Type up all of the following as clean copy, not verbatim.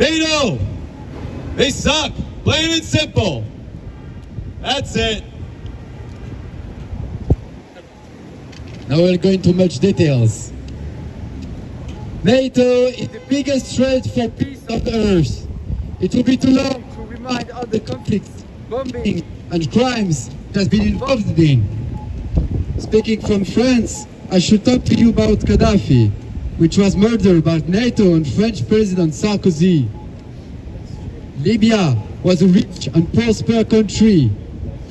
NATO, they suck, plain and simple. That's it. Now we'll go into much details. NATO is the biggest threat for peace on Earth. It will be too long to remind all the conflicts, bombing and crimes it has been involved in. Speaking from France, I should talk to you about Gaddafi, which was murdered by NATO and French President Sarkozy. Libya was a rich and prosperous country.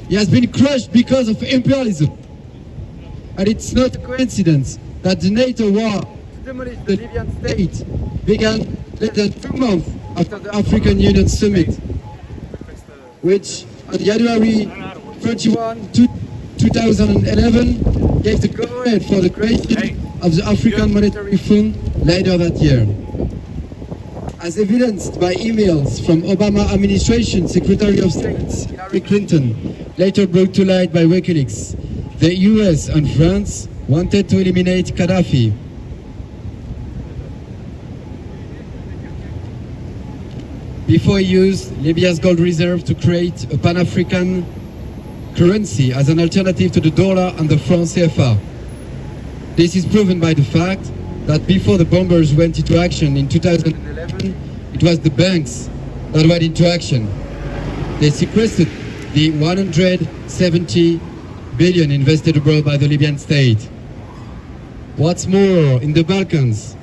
It has been crushed because of imperialism. And it's not a coincidence that the NATO war to demolish the Libyan state began less than 2 months after the African Union Summit, which on January 31, 2011 gave the go-ahead for the creation of the African Monetary Fund later that year. As evidenced by emails from Obama administration Secretary of State Hillary Clinton, later brought to light by WikiLeaks, the US and France wanted to eliminate Gaddafi. Before he used Libya's gold reserve to create a Pan-African currency as an alternative to the dollar and the franc CFA. This is proven by the fact that before the bombers went into action in 2011, it was the banks that went into action. They sequestered the 170 billion invested abroad by the Libyan state. What's more, in the Balkans,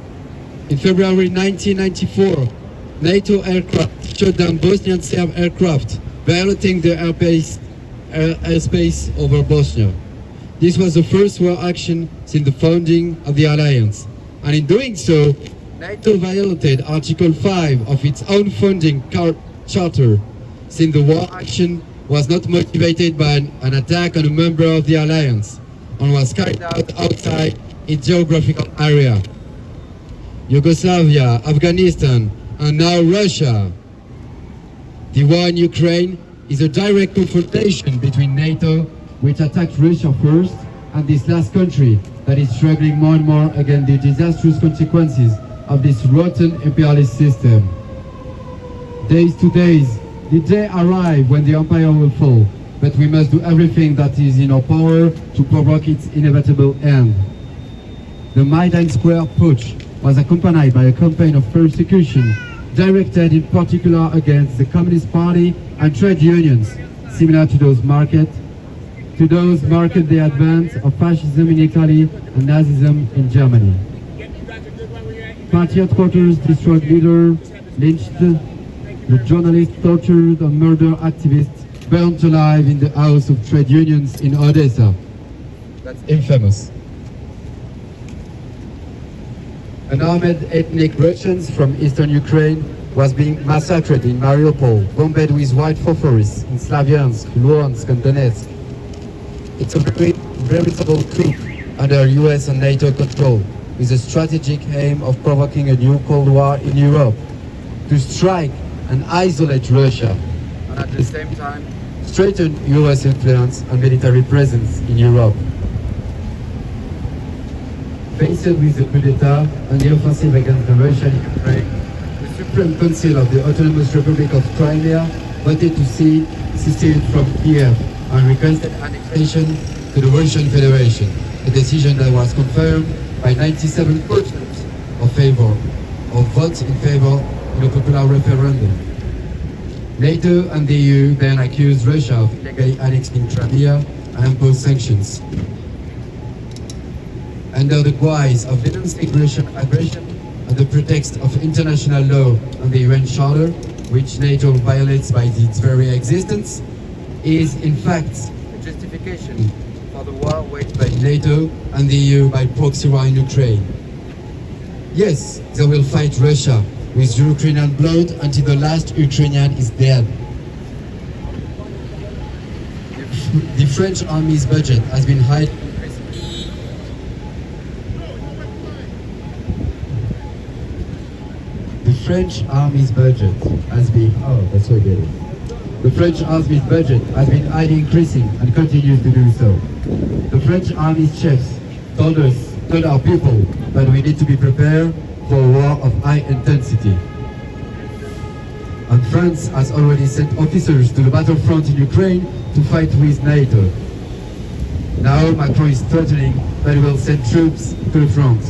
in February 1994, NATO aircraft shot down Bosnian Serb aircraft, violating the airspace over Bosnia. This was the first war action since the founding of the alliance. And in doing so, NATO violated Article 5 of its own founding charter, since the war action was not motivated by an attack on a member of the alliance and was carried out outside its geographical area. Yugoslavia, Afghanistan, and now Russia. The war in Ukraine is a direct confrontation between NATO, which attacked Russia first, and this last country that is struggling more and more against the disastrous consequences of this rotten imperialist system. Days to days, the day arrives when the empire will fall, but we must do everything that is in our power to provoke its inevitable end. The Maidan Square putsch was accompanied by a campaign of persecution directed in particular against the Communist Party and trade unions, similar to those marked the advance of fascism in Italy and Nazism in Germany. Party headquarters destroyed leaders, lynched the journalists, tortured and murdered activists, burnt alive in the house of trade unions in Odessa. That's infamous. Unarmed ethnic Russians from eastern Ukraine was being massacred in Mariupol, bombed with white phosphorus in Slavyansk, Luhansk and Donetsk. It's a veritable coup under US and NATO control, with a strategic aim of provoking a new Cold War in Europe, to strike and isolate Russia, and at the same time strengthen US influence and military presence in Europe. Faced with the coup d'etat and the offensive against the Russian Ukraine, the Supreme Council of the Autonomous Republic of Crimea voted to secede from Kiev and requested annexation to the Russian Federation, a decision that was confirmed by 97% of votes in favor in a popular referendum. NATO and the EU then accused Russia of illegally annexing Crimea and imposed sanctions. Under the guise of denouncing Russian aggression and the pretext of international law and the UN Charter, which NATO violates by its very existence, is in fact a justification for the war waged by NATO and the EU by proxy war in Ukraine. Yes, they will fight Russia with Ukrainian blood until the last Ukrainian is dead. The French army's budget has been high. The French army's budget has been The French army's budget has been highly increasing and continues to do so. The French army's chiefs told our people that we need to be prepared for a war of high intensity. And France has already sent officers to the battlefront in Ukraine to fight with NATO. Now Macron is threatening that he will send troops to the front.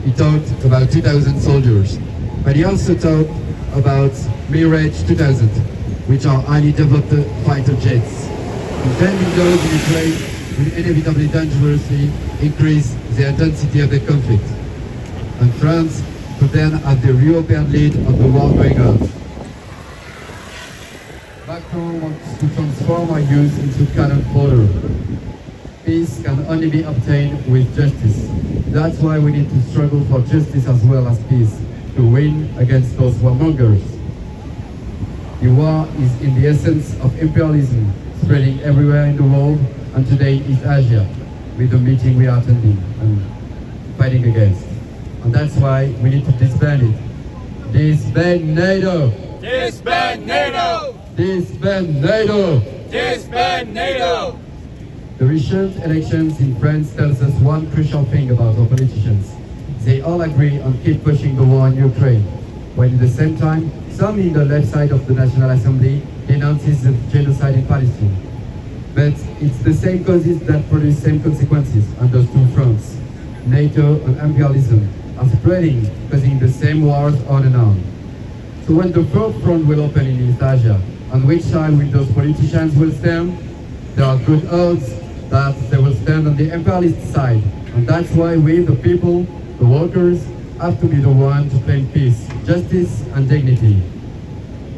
He talked about 2,000 soldiers, but he also talked about Mirage 2000, which are highly developed fighter jets. Defending those in Ukraine will inevitably dangerously increase the intensity of the conflict. And France could then have the European lead of the war going on. Macron wants to transform our youth into cannon fodder. Peace can only be obtained with justice. That's why we need to struggle for justice as well as peace, to win against those warmongers. The war is in the essence of imperialism, spreading everywhere in the world, and today is Asia, with the meeting we are attending and fighting against. And that's why we need to disband it. Disband NATO! Disband NATO! Disband NATO! Disband NATO! The recent elections in France tells us one crucial thing about our politicians. They all agree on keep pushing the war in Ukraine, while at the same time, some in the left side of the National Assembly denounces the genocide in Palestine. But it's the same causes that produce same consequences on those two fronts. NATO and imperialism are spreading, causing the same wars on and on. So when the third front will open in East Asia, on which side will those politicians will stand? There are good odds that they will stand on the imperialist side. And that's why we, the people, the workers, have to be the one to claim peace, justice and dignity.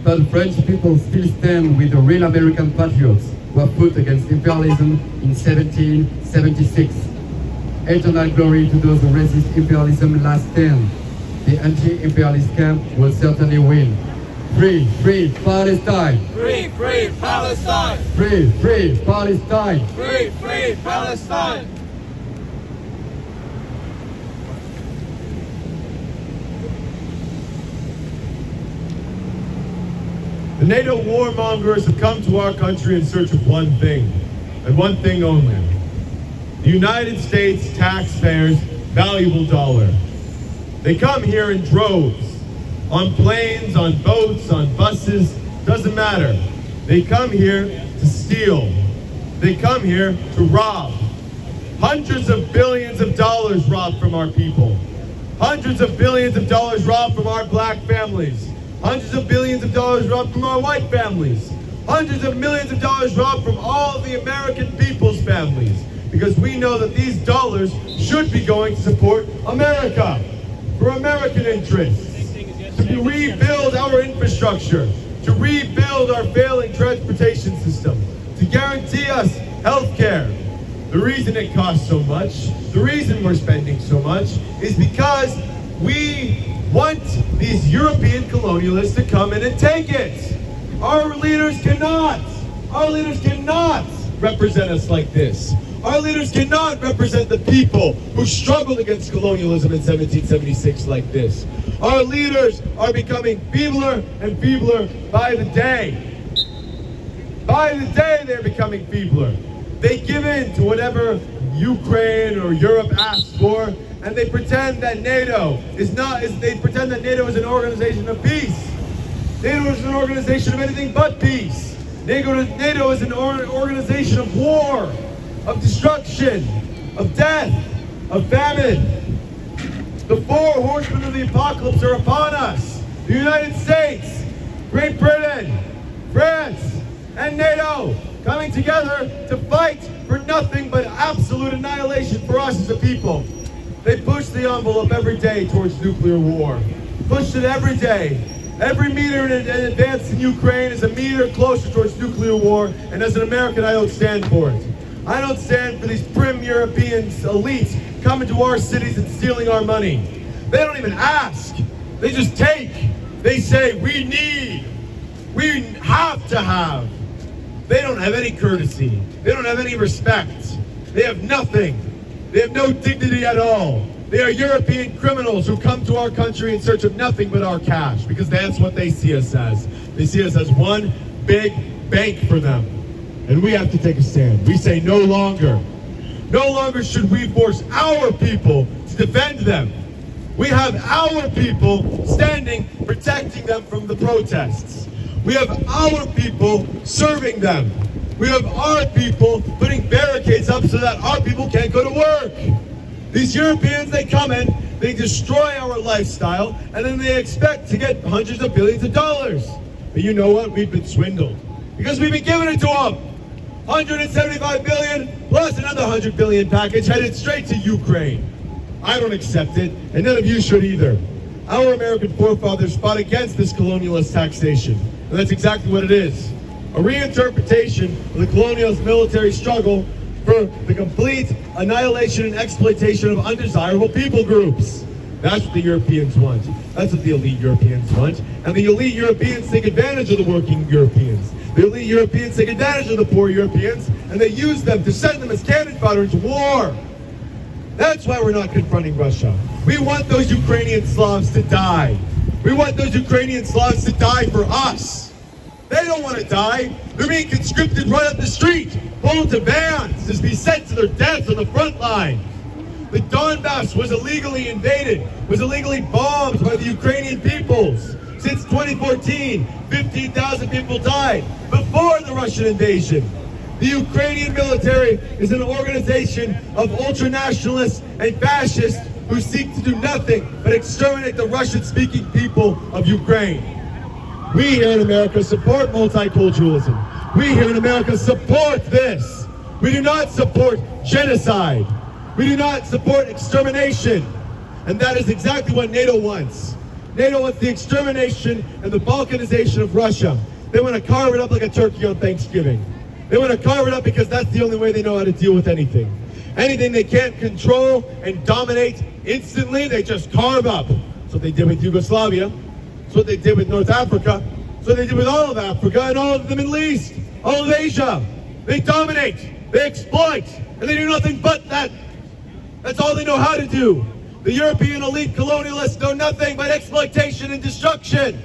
But the French people still stand with the real American patriots who have fought against imperialism in 1776. Eternal glory to those who resist imperialism last stand. The anti-imperialist camp will certainly win. Free, free Palestine! Free, free Palestine! Free, free Palestine! Free, free Palestine! The NATO warmongers have come to our country in search of one thing, and one thing only. The United States taxpayers' valuable dollar. They come here in droves, on planes, on boats, on buses, doesn't matter. They come here to steal. They come here to rob. Hundreds of billions of dollars robbed from our people. Hundreds of billions of dollars robbed from our black families. Hundreds of billions of dollars robbed from our white families. Hundreds of millions of dollars robbed from all of the American people's families. Because we know that these dollars should be going to support America, for American interests, to rebuild our infrastructure, to rebuild our failing transportation system, to guarantee us health care. The reason it costs so much, the reason we're spending so much, is because we want these European colonialists to come in and take it. Our leaders cannot represent us like this. Our leaders cannot represent the people who struggled against colonialism in 1776 like this. Our leaders are becoming feebler and feebler by the day. By the day they're becoming feebler. They give in to whatever Ukraine or Europe asks for, and they pretend that NATO is an organization of peace. NATO is an organization of anything but peace. NATO is an organization of war, of destruction, of death, of famine. The four horsemen of the apocalypse are upon us. The United States, Great Britain, France, and NATO coming together to fight for nothing but absolute annihilation for us as a people. They push the envelope every day towards nuclear war. Push it every day. Every meter in advance in Ukraine is a meter closer towards nuclear war, and as an American, I don't stand for it. I don't stand for these prim European elites coming to our cities and stealing our money. They don't even ask. They just take. They say, we have to have. They don't have any courtesy. They don't have any respect. They have nothing. They have no dignity at all. They are European criminals who come to our country in search of nothing but our cash, because that's what they see us as. They see us as one big bank for them. And we have to take a stand. We say no longer. No longer should we force our people to defend them. We have our people standing, protecting them from the protests. We have our people serving them. We have our people putting barricades up so that our people can't go to work. These Europeans, they come in, they destroy our lifestyle, and then they expect to get hundreds of billions of dollars. But you know what? We've been swindled. Because we've been giving it to them. 175 billion plus another 100 billion package headed straight to Ukraine. I don't accept it, and none of you should either. Our American forefathers fought against this colonialist taxation, and that's exactly what it is. A reinterpretation of the colonialist military struggle for the complete annihilation and exploitation of undesirable people groups. That's what the Europeans want. That's what the elite Europeans want. And the elite Europeans take advantage of the working Europeans. The elite Europeans take advantage of the poor Europeans, and they use them to send them as cannon fodder into war. That's why we're not confronting Russia. We want those Ukrainian Slavs to die. We want those Ukrainian Slavs to die for us. They don't want to die. They're being conscripted right up the street, pulled into vans, to be sent to their deaths on the front line. The Donbass was illegally invaded, was illegally bombed by the Ukrainian peoples. Since 2014, 15,000 people died before the Russian invasion. The Ukrainian military is an organization of ultranationalists and fascists who seek to do nothing but exterminate the Russian-speaking people of Ukraine. We here in America support multiculturalism. We here in America support this. We do not support genocide. We do not support extermination. And that is exactly what NATO wants. NATO wants the extermination and the balkanization of Russia. They want to carve it up like a turkey on Thanksgiving. They want to carve it up because that's the only way they know how to deal with anything. Anything they can't control and dominate instantly, they just carve up. That's what they did with Yugoslavia. That's what they did with North Africa. That's what they did with all of Africa and all of the Middle East, all of Asia. They dominate, they exploit, and they do nothing but that. That's all they know how to do. The European elite colonialists know nothing but exploitation and destruction.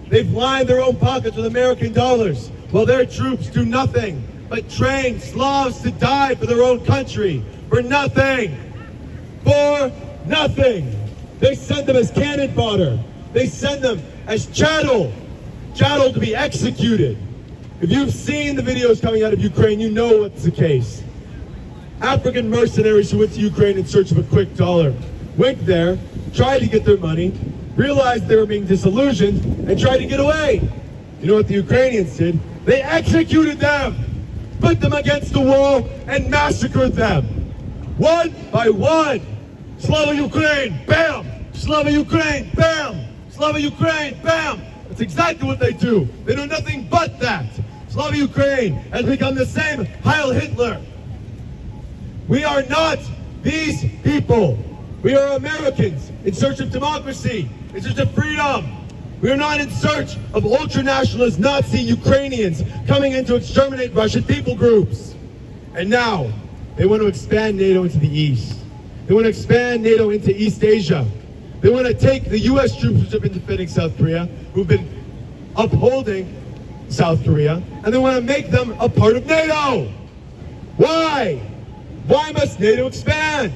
They've lined their own pockets with American dollars, while their troops do nothing but train Slavs to die for their own country. For nothing. For nothing. They send them as cannon fodder. They send them as chattel. Chattel to be executed. If you've seen the videos coming out of Ukraine, you know what's the case. African mercenaries who went to Ukraine in search of a quick dollar went there, tried to get their money, realized they were being disillusioned, and tried to get away. You know what the Ukrainians did? They executed them, put them against the wall, and massacred them. One by one. Slava Ukraine, bam! Slava Ukraine, bam! Slava Ukraine, bam! That's exactly what they do. They do nothing but that. Slava Ukraine has become the same Heil Hitler. We are not these people. We are Americans in search of democracy, in search of freedom. We are not in search of ultranationalist Nazi Ukrainians coming in to exterminate Russian people groups. And now, they want to expand NATO into the East. They want to expand NATO into East Asia. They want to take the U.S. troops which have been defending South Korea, who've been upholding South Korea, and they want to make them a part of NATO. Why? Why must NATO expand?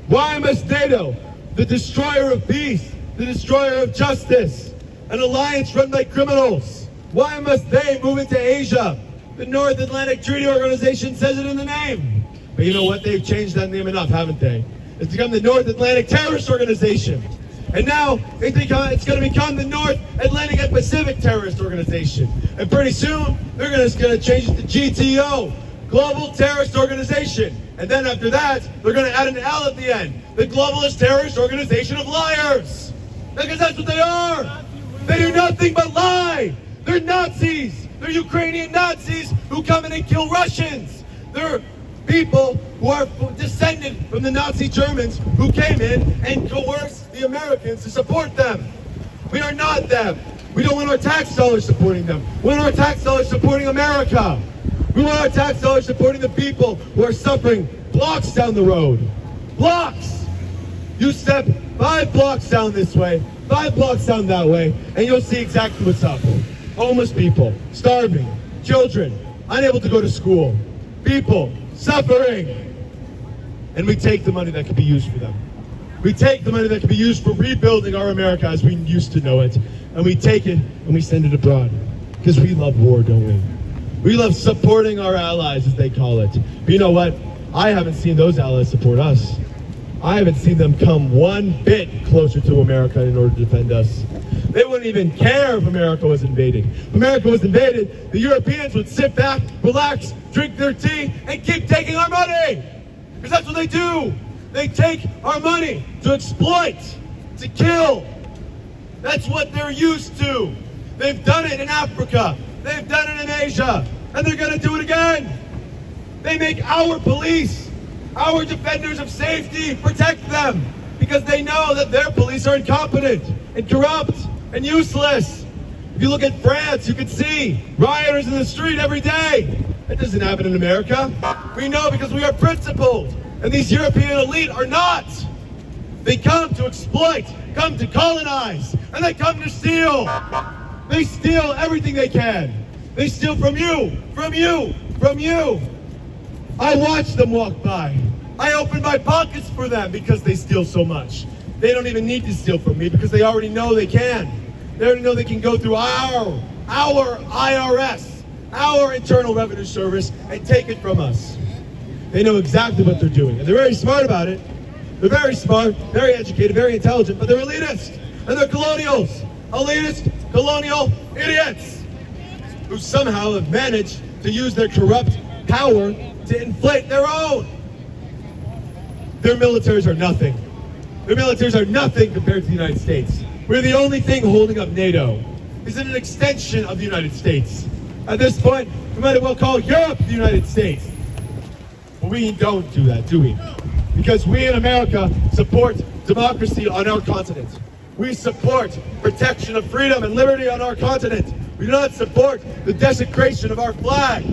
Why must NATO, the destroyer of peace, the destroyer of justice, an alliance run by criminals, why must they move into Asia? The North Atlantic Treaty Organization says it in the name. But you know what? They've changed that name enough, haven't they? It's become the North Atlantic Terrorist Organization. And now it's going to become the North Atlantic and Pacific Terrorist Organization. And pretty soon, they're going to change it to GTO, Global Terrorist Organization. And then after that, they're going to add an L at the end. The Globalist Terrorist Organization of Liars. Because that's what they are. They do nothing but lie. They're Nazis. They're Ukrainian Nazis who come in and kill Russians. They're people who are descended from the Nazi Germans who came in and coerced the Americans to support them. We are not them. We don't want our tax dollars supporting them. We want our tax dollars supporting America. We want our tax dollars supporting the people who are suffering blocks down the road. Blocks! You step 5 blocks down this way, 5 blocks down that way, and you'll see exactly what's up. Homeless people, starving, children, unable to go to school, people suffering. And we take the money that could be used for them. We take the money that can be used for rebuilding our America as we used to know it, and we take it and we send it abroad. Because we love war, don't we? We love supporting our allies, as they call it. But you know what? I haven't seen those allies support us. I haven't seen them come one bit closer to America in order to defend us. They wouldn't even care if America was invading. If America was invaded, the Europeans would sit back, relax, drink their tea, and keep taking our money. Because that's what they do. They take our money to exploit, to kill. That's what they're used to. They've done it in Africa. They've done it in Asia. And they're going to do it again. They make our police, our defenders of safety, protect them. Because they know that their police are incompetent and corrupt and useless. If you look at France, you can see rioters in the street every day. That doesn't happen in America. We know because we are principled. And these European elite are not. They come to exploit, come to colonize, and they come to steal. They steal everything they can. They steal from you, from you, from you. I watch them walk by. I open my pockets for them because they steal so much. They don't even need to steal from me because they already know they can. They already know they can go through our IRS, our Internal Revenue Service, and take it from us. They know exactly what they're doing. And they're very smart about it. They're very smart, very educated, very intelligent, but they're elitist. And they're colonials. Elitist, colonial idiots who somehow have managed to use their corrupt power to inflate their own. Their militaries are nothing. Their militaries are nothing compared to the United States. We're the only thing holding up NATO. Is it an extension of the United States? At this point, we might as well call Europe the United States. But we don't do that, do we? Because we in America support democracy on our continent. We support protection of freedom and liberty on our continent. We do not support the desecration of our flag.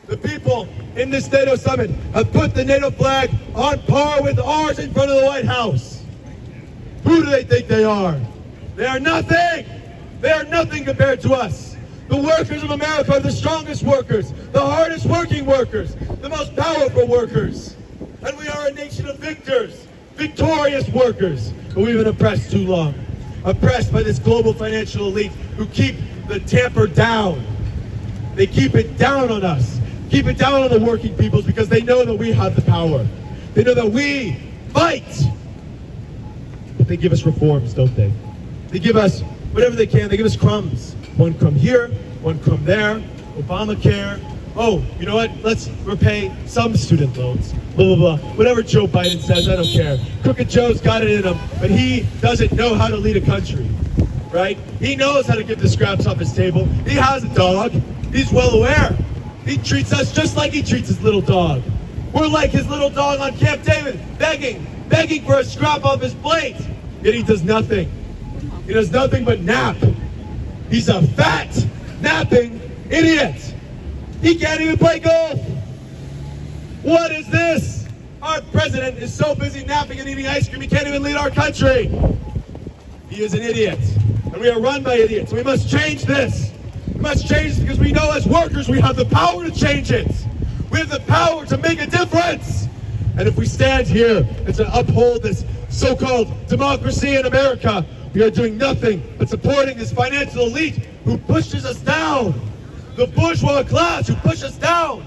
The people in this NATO summit have put the NATO flag on par with ours in front of the White House. Who do they think they are? They are nothing. They are nothing compared to us. The workers of America are the strongest workers, the hardest working workers, the most powerful workers. And we are a nation of victors, victorious workers. But we've been oppressed too long. Oppressed by this global financial elite who keep the tamper down. They keep it down on us. Keep it down on the working peoples because they know that we have the power. They know that we fight. But they give us reforms, don't they? They give us whatever they can. They give us crumbs. One crumb here, one crumb there. Obamacare. Oh, you know what? Let's repay some student loans. Blah, blah, blah. Whatever Joe Biden says, I don't care. Crooked Joe's got it in him, but he doesn't know how to lead a country, right? He knows how to get the scraps off his table. He has a dog. He's well aware. He treats us just like he treats his little dog. We're like his little dog on Camp David, begging for a scrap off his plate. Yet he does nothing. He does nothing but nap. He's a fat, napping idiot. He can't even play golf. What is this? Our president is so busy napping and eating ice cream, he can't even lead our country. He is an idiot. And we are run by idiots. We must change this. We must change this because we know as workers we have the power to change it. We have the power to make a difference. And if we stand here and to uphold this so-called democracy in America, we are doing nothing but supporting this financial elite who pushes us down. The bourgeois class who push us down.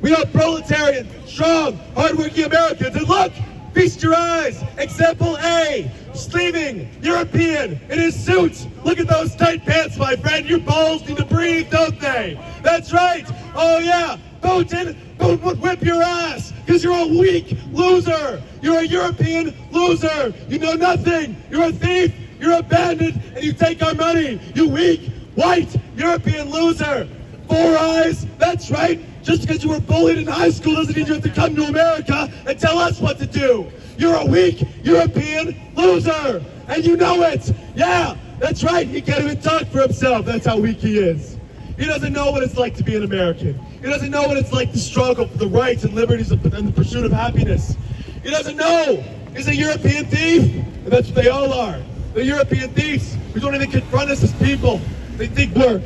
We are proletarian, strong, hardworking Americans. And look, feast your eyes. Example A, sleeving European in his suit. Look at those tight pants, my friend. Your balls need to breathe, don't they? That's right. Oh yeah, Putin would whip your ass because you're a weak loser. You're a European loser. You know nothing. You're a thief. You're a bandit, and you take our money. You weak, white, European loser. 4 eyes, that's right. Just because you were bullied in high school doesn't mean you have to come to America and tell us what to do. You're a weak European loser, and you know it. Yeah, that's right. He can't even talk for himself. That's how weak he is. He doesn't know what it's like to be an American. He doesn't know what it's like to struggle for the rights and liberties and the pursuit of happiness. He doesn't know. He's a European thief, and that's what they all are. They're European thieves who don't even confront us as people. They think we're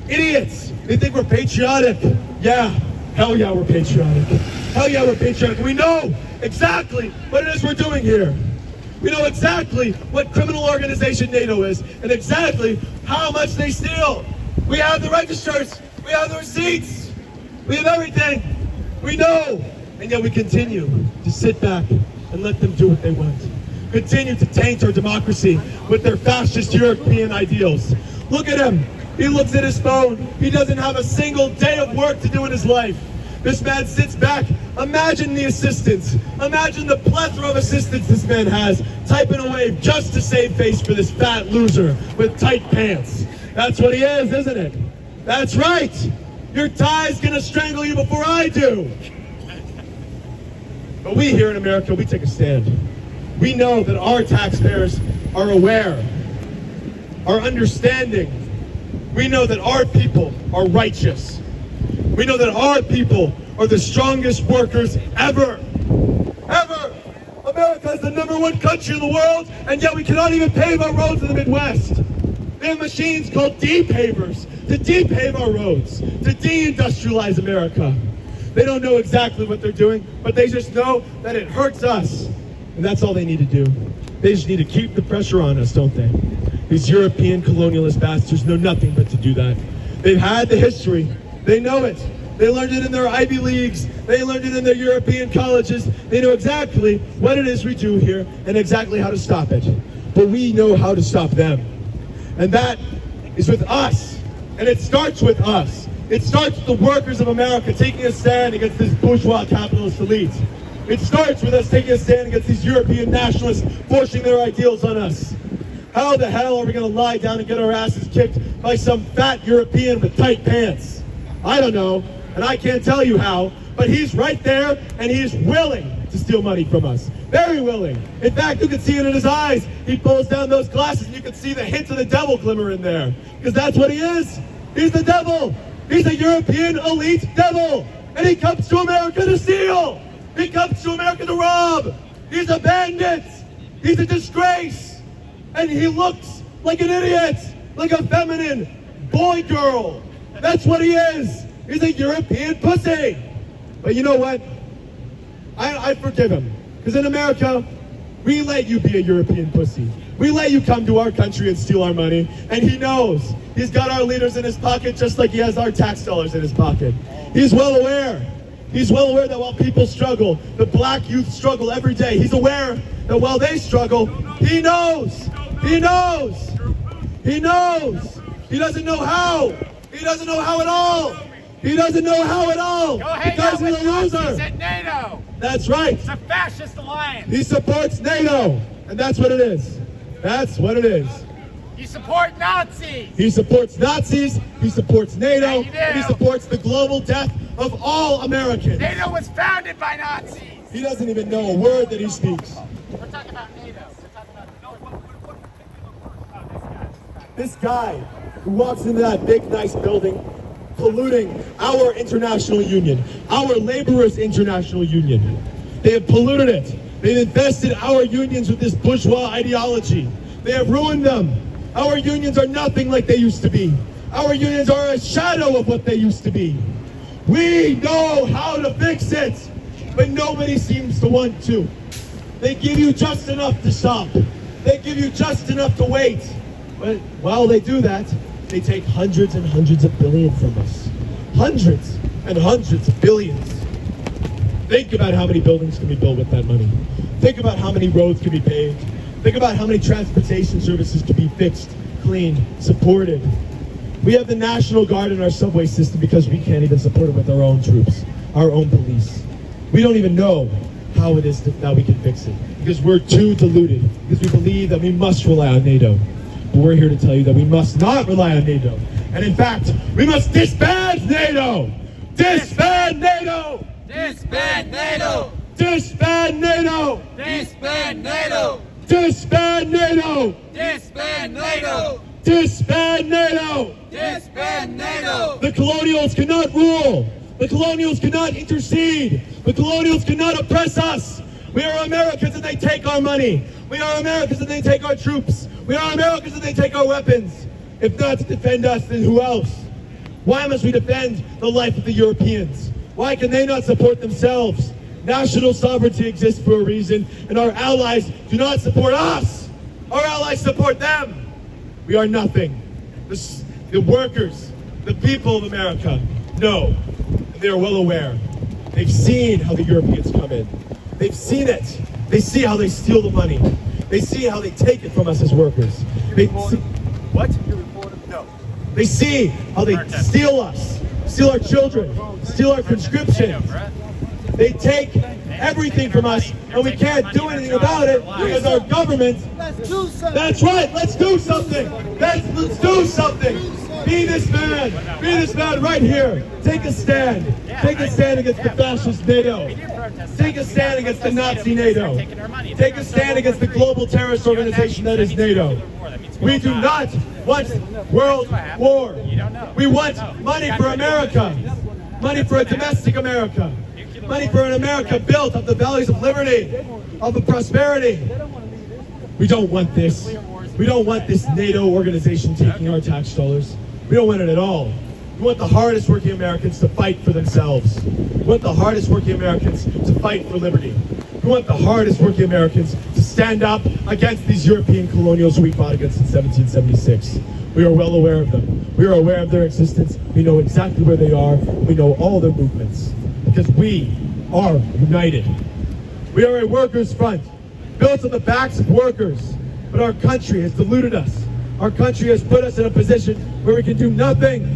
idiots. They think we're patriotic. Yeah, hell yeah, we're patriotic. Hell yeah, we're patriotic. We know exactly what it is we're doing here. We know exactly what criminal organization NATO is and exactly how much they steal. We have the registers. We have the receipts. We have everything. We know. And yet we continue to sit back and let them do what they want. Continue to taint our democracy with their fascist European ideals. Look at him. He looks at his phone. He doesn't have a single day of work to do in his life. This man sits back. Imagine the assistants. Imagine the plethora of assistants this man has, typing away just to save face for this fat loser with tight pants. That's what he is, isn't it? That's right. Your tie's gonna strangle you before I do. But we here in America, we take a stand. We know that our taxpayers are aware, are understanding. We know that our people are righteous. We know that our people are the strongest workers ever. Ever! America is the #1 country in the world, and yet we cannot even pave our roads in the Midwest. They have machines called de-pavers to de-pave our roads, to de-industrialize America. They don't know exactly what they're doing, but they just know that it hurts us. And that's all they need to do. They just need to keep the pressure on us, don't they? These European colonialist bastards know nothing but to do that. They've had the history. They know it. They learned it in their Ivy Leagues. They learned it in their European colleges. They know exactly what it is we do here and exactly how to stop it. But we know how to stop them. And that is with us. And it starts with us. It starts with the workers of America taking a stand against this bourgeois capitalist elite. It starts with us taking a stand against these European nationalists forcing their ideals on us. How the hell are we going to lie down and get our asses kicked by some fat European with tight pants? I don't know, and I can't tell you how, but he's right there and he's willing to steal money from us. Very willing. In fact, you can see it in his eyes. He pulls down those glasses and you can see the hint of the devil glimmer in there. Because that's what he is. He's the devil. He's a European elite devil. And he comes to America to steal. He comes to America to rob. He's a bandit. He's a disgrace. And he looks like an idiot. Like a feminine boy girl. That's what he is. He's a European pussy. But you know what? I forgive him. Because in America, we let you be a European pussy. We let you come to our country and steal our money. And he knows. He's got our leaders in his pocket just like he has our tax dollars in his pocket. He's well aware. He's well aware that while people struggle, the black youth struggle every day. He's aware that while they struggle, he knows. He knows. He knows. He doesn't know how. He doesn't know how at all. He doesn't know how at all. Because he's a loser. He's at NATO. That's right. It's a fascist alliance. He supports NATO. And that's what it is. That's what it is. You support Nazis. He supports Nazis. He supports NATO. Yeah, He supports the global death of all Americans. NATO was founded by Nazis. He doesn't even know a word that he speaks. We're talking about NATO. We're talking about This guy who walks into that big, nice building, polluting our international union, our laborers' international union. They have polluted it. They've infested our unions with this bourgeois ideology. They have ruined them. Our unions are nothing like they used to be. Our unions are a shadow of what they used to be. We know how to fix it, but nobody seems to want to. They give you just enough to stop. They give you just enough to wait. But while they do that, they take hundreds and hundreds of billions from us. Hundreds and hundreds of billions. Think about how many buildings can be built with that money. Think about how many roads can be paved. Think about how many transportation services can be fixed, cleaned, supported. We have the National Guard in our subway system because we can't even support it with our own troops, our own police. We don't even know how it is that we can fix it because we're too deluded, because we believe that we must rely on NATO. But we're here to tell you that we must not rely on NATO. And in fact, we must disband NATO! Disband NATO! Disband NATO! Disband NATO! Disband NATO! Disband NATO! Disband NATO! Disband NATO! Disband NATO! The colonials cannot rule. The colonials cannot intercede. The colonials cannot oppress us. We are Americans and they take our money. We are Americans and they take our troops. We are Americans and they take our weapons. If not to defend us, then who else? Why must we defend the life of the Europeans? Why can they not support themselves? National sovereignty exists for a reason, and our allies do not support us. Our allies support them. We are nothing. The workers, the people of America know, and they are well aware. They've seen how the Europeans come in. They've seen it. They see how they steal the money. They see how they take it from us as workers. What? No. They see how they steal us, steal our children, steal our conscriptions. They take everything from us, and we can't do anything about it because our government. That's right. Let's do something. Let's do something. Be this man. Be this man right here. Take a stand. Take a stand against the fascist NATO. Take a stand against the Nazi NATO. Take a stand against the global terrorist organization that is NATO. We do not want world war. We want money for America. Money for a domestic America. Money for an America built of the values of liberty, of the prosperity. We don't want this. We don't want this NATO organization taking our tax dollars. We don't want it at all. We want the hardest working Americans to fight for themselves. We want the hardest working Americans to fight for liberty. We want the hardest working Americans to stand up against these European colonials we fought against in 1776. We are well aware of them. We are aware of their existence. We know exactly where they are. We know all their movements. Because we are united. We are a workers' front, built on the backs of workers. But our country has deluded us. Our country has put us in a position where we can do nothing.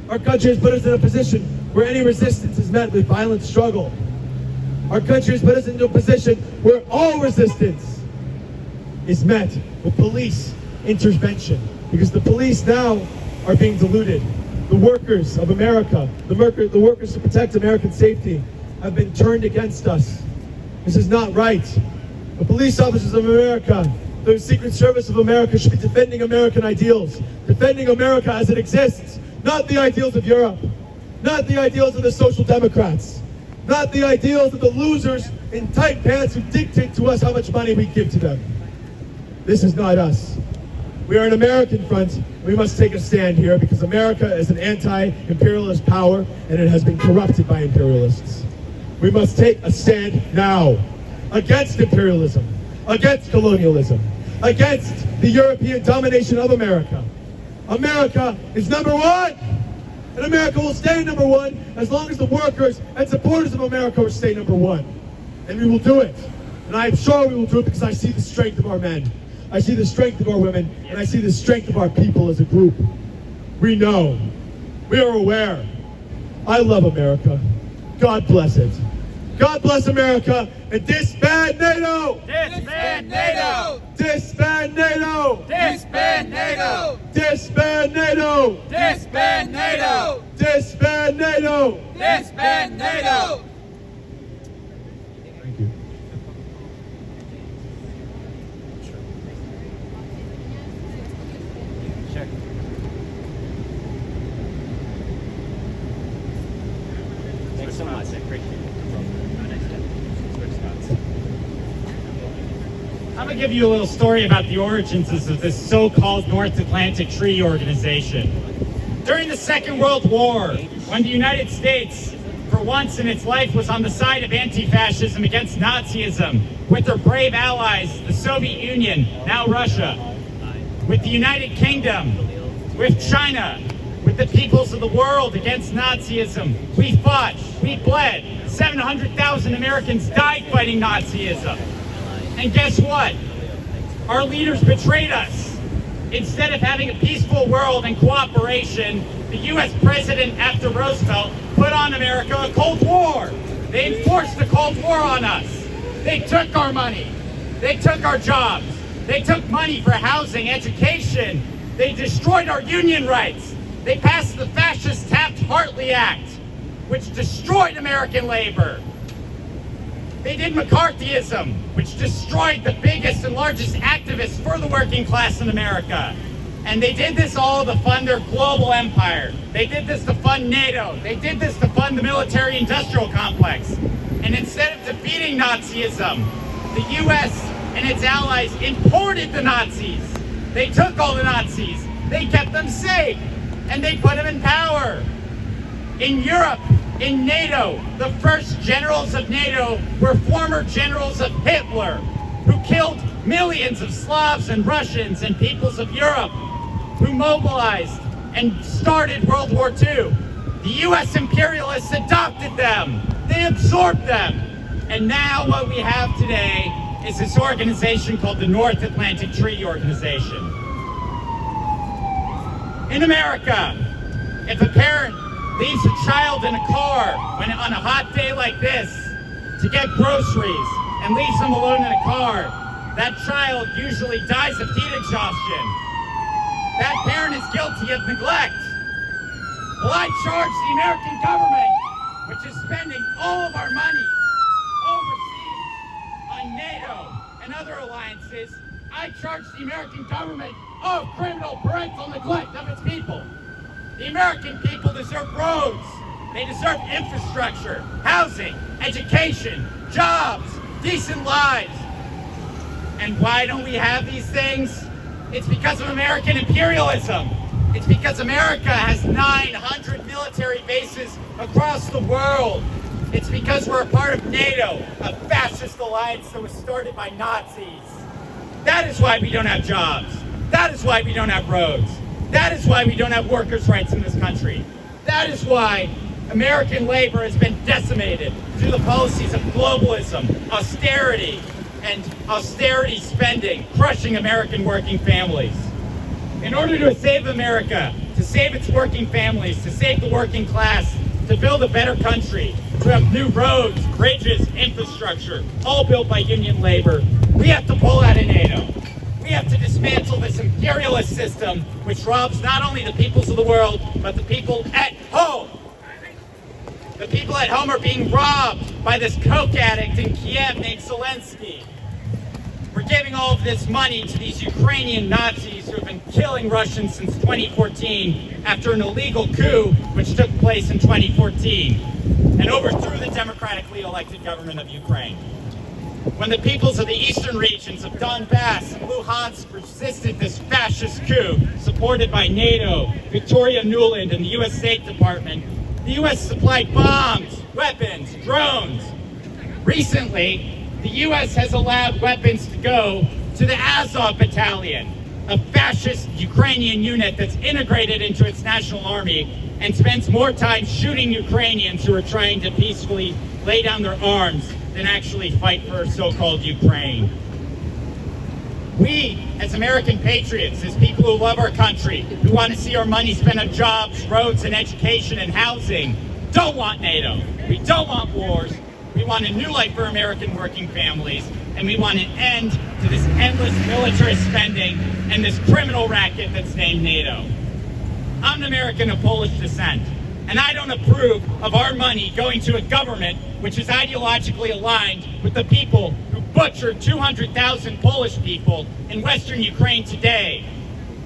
Our country has put us in a position where any resistance is met with violent struggle. Our country has put us into a position where all resistance is met with police intervention. Because the police now are being deluded. The workers of America, the workers to protect American safety have been turned against us. This is not right. The police officers of America, the Secret Service of America should be defending American ideals, defending America as it exists, not the ideals of Europe, not the ideals of the Social Democrats, not the ideals of the losers in tight pants who dictate to us how much money we give to them. This is not us. We are an American front. We must take a stand here because America is an anti-imperialist power and it has been corrupted by imperialists. We must take a stand now against imperialism, against colonialism, against the European domination of America. America is number one, and America will stay number one as long as the workers and supporters of America will stay number one. And we will do it. And I am sure we will do it because I see the strength of our men. I see the strength of our women, and I see the strength of our people as a group. We know. We are aware. I love America. God bless it. God bless America, and disband NATO! Disband NATO! Disband NATO! Disband NATO! Disband NATO! Disband NATO! Disband NATO! Disband NATO! Thank you. Thanks so much. I appreciate it. I'm going to give you a little story about the origins of this so-called North Atlantic Treaty Organization. During the Second World War, when the United States, for once in its life, was on the side of anti-fascism against Nazism, with their brave allies, the Soviet Union, now Russia, with the United Kingdom, with China, with the peoples of the world against Nazism, we fought, we bled. 700,000 Americans died fighting Nazism. And guess what? Our leaders betrayed us. Instead of having a peaceful world and cooperation, the U.S. president, after Roosevelt, put on America a Cold War. They enforced the Cold War on us. They took our money. They took our jobs. They took money for housing, education. They destroyed our union rights. They passed the fascist Taft-Hartley Act, which destroyed American labor. They did McCarthyism, which destroyed the biggest and largest activists for the working class in America. And they did this all to fund their global empire. They did this to fund NATO. They did this to fund the military-industrial complex. And instead of defeating Nazism, the U.S. and its allies imported the Nazis. They took all the Nazis. They kept them safe. And they put them in power. In Europe, In NATO, the first generals of NATO were former generals of Hitler, who killed millions of Slavs and Russians and peoples of Europe, who mobilized and started World War II. The US imperialists adopted them. They absorbed them. And now what we have today is this organization called the North Atlantic Treaty Organization. In America, if a parent leaves a child in a car on a hot day like this to get groceries and leaves them alone in a car, that child usually dies of heat exhaustion. That parent is guilty of neglect. Well, I charge the American government, which is spending all of our money overseas on NATO and other alliances, I charge the American government of criminal parental neglect of its people. The American people deserve roads. They deserve infrastructure, housing, education, jobs, decent lives. And why don't we have these things? It's because of American imperialism. It's because America has 900 military bases across the world. It's because we're a part of NATO, a fascist alliance that was started by Nazis. That is why we don't have jobs. That is why we don't have roads. That is why we don't have workers' rights in this country. That is why American labor has been decimated through the policies of globalism, austerity, and austerity spending, crushing American working families. In order to save America, to save its working families, to save the working class, to build a better country, to have new roads, bridges, infrastructure, all built by union labor, we have to pull out of NATO. We have to dismantle this imperialist system, which robs not only the peoples of the world, but the people at home. The people at home are being robbed by this coke addict in Kiev named Zelensky. We're giving all of this money to these Ukrainian Nazis who have been killing Russians since 2014 after an illegal coup which took place in 2014 and overthrew the democratically elected government of Ukraine. When the peoples of the eastern regions of Donbass and Luhansk resisted this fascist coup supported by NATO, Victoria Nuland, and the U.S. State Department, the U.S. supplied bombs, weapons, drones. Recently, the U.S. has allowed weapons to go to the Azov Battalion, a fascist Ukrainian unit that's integrated into its national army and spends more time shooting Ukrainians who are trying to peacefully lay down their arms than actually fight for so-called Ukraine. We, as American patriots, as people who love our country, who want to see our money spent on jobs, roads, and education and housing, don't want NATO. We don't want wars. We want a new life for American working families, and we want an end to this endless military spending and this criminal racket that's named NATO. I'm an American of Polish descent, and I don't approve of our money going to a government which is ideologically aligned with the people who butchered 200,000 Polish people in Western Ukraine today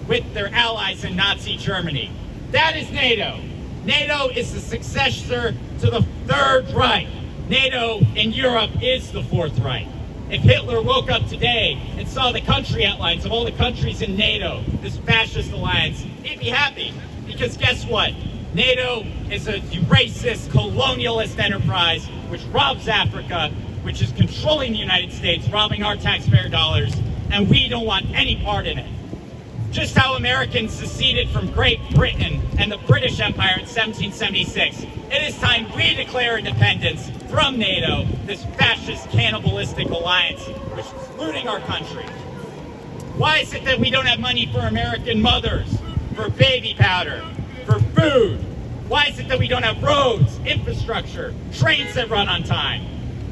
with their allies in Nazi Germany. That is NATO. NATO is the successor to the Third Reich. NATO in Europe is the Fourth Reich. If Hitler woke up today and saw the country outlines of all the countries in NATO, this fascist alliance, he'd be happy. Because guess what? NATO is a racist, colonialist enterprise which robs Africa, which is controlling the United States, robbing our taxpayer dollars, and we don't want any part in it. Just how Americans seceded from Great Britain and the British Empire in 1776, it is time we declare independence from NATO, this fascist, cannibalistic alliance which is looting our country. Why is it that we don't have money for American mothers, for baby powder, for food? Why is it that we don't have roads, infrastructure, trains that run on time?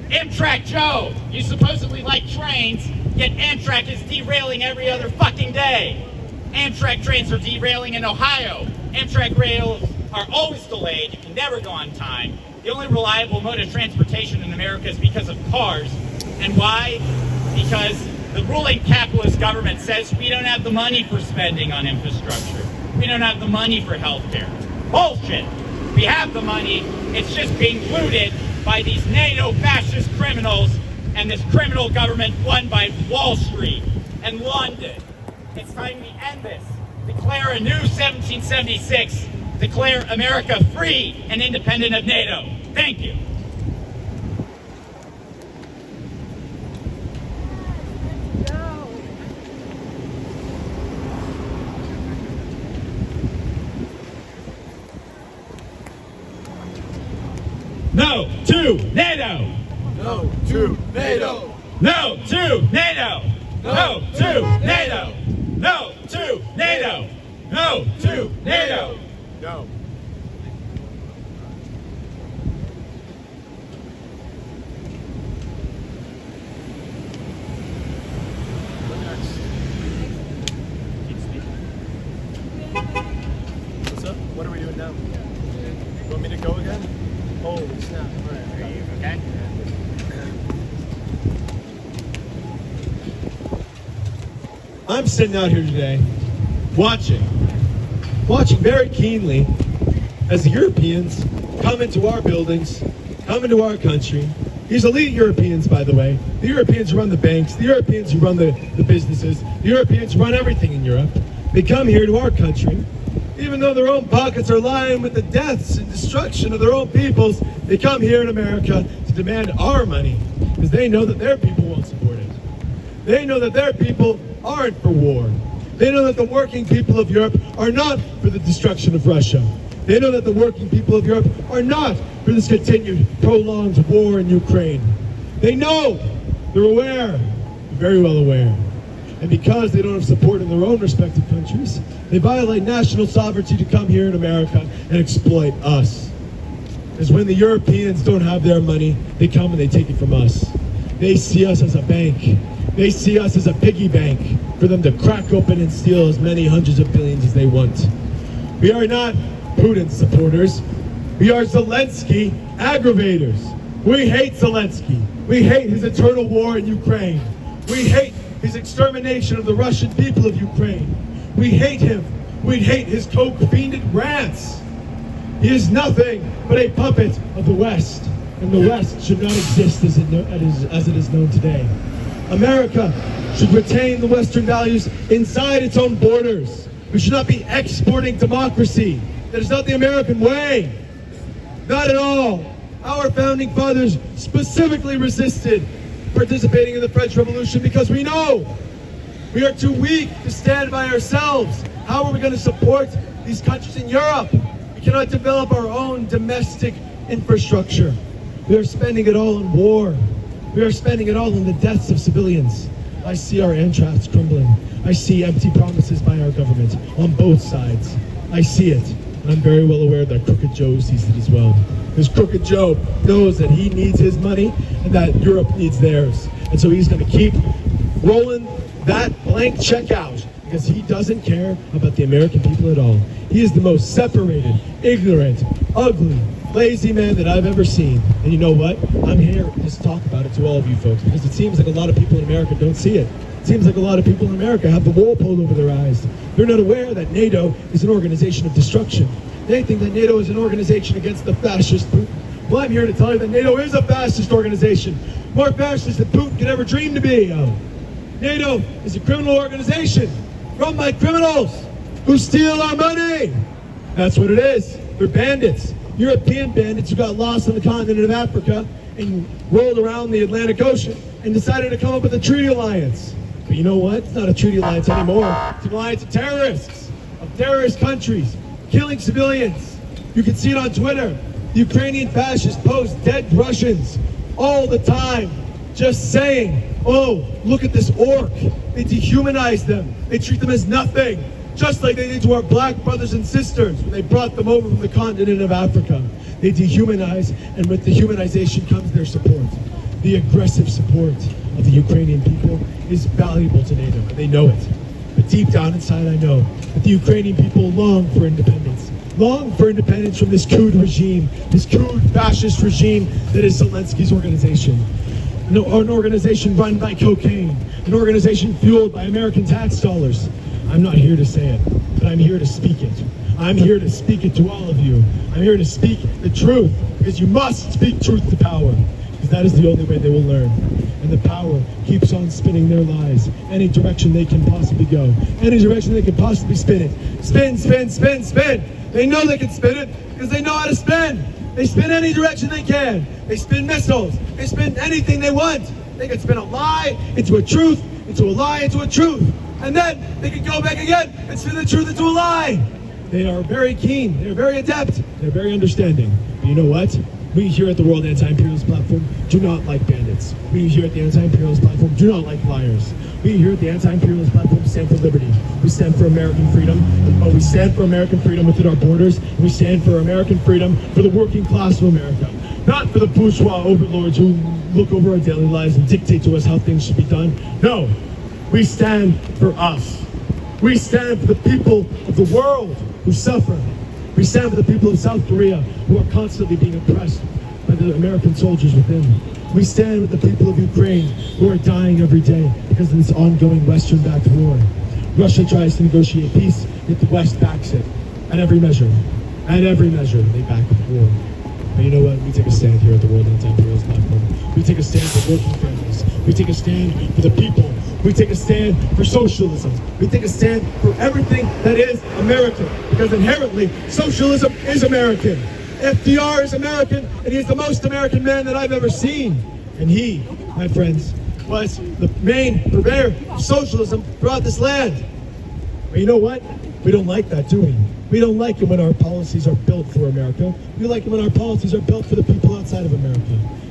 Amtrak Joe, you supposedly like trains, yet Amtrak is derailing every other fucking day. Amtrak trains are derailing in Ohio. Amtrak rails are always delayed. You can never go on time. The only reliable mode of transportation in America is because of cars. And why? Because the ruling capitalist government says we don't have the money for spending on infrastructure. We don't have the money for healthcare. Bullshit. We have the money. It's just being looted by these NATO fascist criminals and this criminal government run by Wall Street and London. It's time we end this. Declare a new 1776. Declare America free and independent of NATO. Thank you. No to NATO! No to NATO! No to NATO! No to NATO! No to NATO! No to NATO! No. What's up? What are we doing now? You want me to go again? Holy snap. All right. Are you okay? I'm sitting out here today watching very keenly as the Europeans come into our buildings, come into our country. These elite Europeans, by the way, the Europeans who run the banks, the Europeans who run the businesses, the Europeans who run everything in Europe. They come here to our country. Even though their own pockets are lined with the deaths and destruction of their own peoples, they come here in America to demand our money because they know that their people won't support it. They know that their people aren't for war. They know that the working people of Europe are not for the destruction of Russia. They know that the working people of Europe are not for this continued, prolonged war in Ukraine. They know, they're aware, they're very well aware. And because they don't have support in their own respective countries, they violate national sovereignty to come here in America and exploit us. Because when the Europeans don't have their money, they come and they take it from us. They see us as a bank. They see us as a piggy bank for them to crack open and steal as many hundreds of billions as they want. We are not Putin's supporters. We are Zelensky aggravators. We hate Zelensky. We hate his eternal war in Ukraine. We hate his extermination of the Russian people of Ukraine. We hate him. We hate his coke-fiended rants. He is nothing but a puppet of the West, and the West should not exist as it is known today. America should retain the Western values inside its own borders. We should not be exporting democracy. That is not the American way. Not at all. Our founding fathers specifically resisted participating in the French Revolution because we know we are too weak to stand by ourselves. How are we going to support these countries in Europe? We cannot develop our own domestic infrastructure. We are spending it all on war. We are spending it all on the deaths of civilians. I see our entrails crumbling. I see empty promises by our government on both sides. I see it. And I'm very well aware that Crooked Joe sees it as well. Because Crooked Joe knows that he needs his money and that Europe needs theirs. And so he's going to keep rolling that blank check out because he doesn't care about the American people at all. He is the most separated, ignorant, ugly, lazy man that I've ever seen. And you know what? I'm here to talk about it to all of you folks because it seems like a lot of people in America don't see it. It seems like a lot of people in America have the wool pulled over their eyes. They're not aware that NATO is an organization of destruction. They think that NATO is an organization against the fascist Putin. Well, I'm here to tell you that NATO is a fascist organization. More fascist than Putin could ever dream to be. NATO is a criminal organization run by criminals who steal our money. That's what it is. They're bandits. European bandits who got lost on the continent of Africa and rolled around the Atlantic Ocean and decided to come up with a treaty alliance. But you know what? It's not a treaty alliance anymore. It's an alliance of terrorists, of terrorist countries, killing civilians. You can see it on Twitter. The Ukrainian fascists post dead Russians all the time, just saying, oh, look at this orc. They dehumanize them. They treat them as nothing, just like they did to our black brothers and sisters when they brought them over from the continent of Africa. They dehumanize, and with dehumanization comes their support. The aggressive support of the Ukrainian people is valuable to NATO, and they know it. But deep down inside, I know that the Ukrainian people long for independence. Long for independence from this coup regime, this coup fascist regime that is Zelensky's organization. An organization run by cocaine, an organization fueled by American tax dollars. I'm not here to say it, but I'm here to speak it. I'm here to speak it to all of you. I'm here to speak the truth, because you must speak truth to power, because that is the only way they will learn. And the power keeps on spinning their lies any direction they can possibly go, any direction they can possibly spin it. Spin, spin, spin, spin. They know they can spin it because they know how to spin. They spin any direction they can. They spin missiles. They spin anything they want. They can spin a lie into a truth, into a lie into a truth. And then they can go back again and spin the truth into a lie. They are very keen. They're very adept. They're very understanding. But you know what? We here at the World Anti-Imperialist Platform do not like bandits. We here at the Anti-Imperialist Platform do not like liars. We here at the Anti-Imperialist Platform stand for liberty. We stand for American freedom. We stand for American freedom within our borders. We stand for American freedom for the working class of America. Not for the bourgeois overlords who look over our daily lives and dictate to us how things should be done. No, we stand for us. We stand for the people of the world who suffer. We stand for the people of South Korea who are constantly being oppressed by the American soldiers within. We stand with the people of Ukraine who are dying every day because of this ongoing Western-backed war. Russia tries to negotiate peace, yet the West backs it. At every measure. At every measure, they back the war. But you know what? We take a stand here at the World Anti-Imperialist Platform. We take a stand for working families. We take a stand for the people. We take a stand for socialism. We take a stand for everything that is American. Because inherently, socialism is American. FDR is American, and he's the most American man that I've ever seen. And he, my friends, was the main purveyor of socialism throughout this land. But you know what? We don't like that, do we? We don't like it when our policies are built for America. We like it when our policies are built for the people outside of America.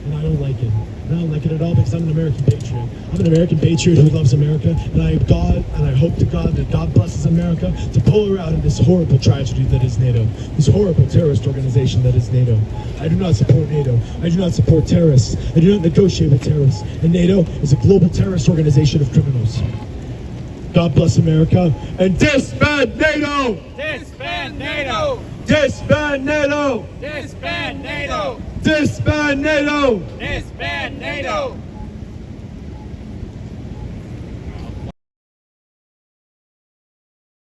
And I don't like it. I don't like it at all because I'm an American patriot. I'm an American patriot who loves America, and I hope to God that God blesses America to pull her out of this horrible tragedy that is NATO, this horrible terrorist organization that is NATO. I do not support NATO. I do not support terrorists. I do not negotiate with terrorists. And NATO is a global terrorist organization of criminals. God bless America, and disband NATO! Disband NATO! Disband NATO! Disband NATO! Disband NATO! Disband NATO!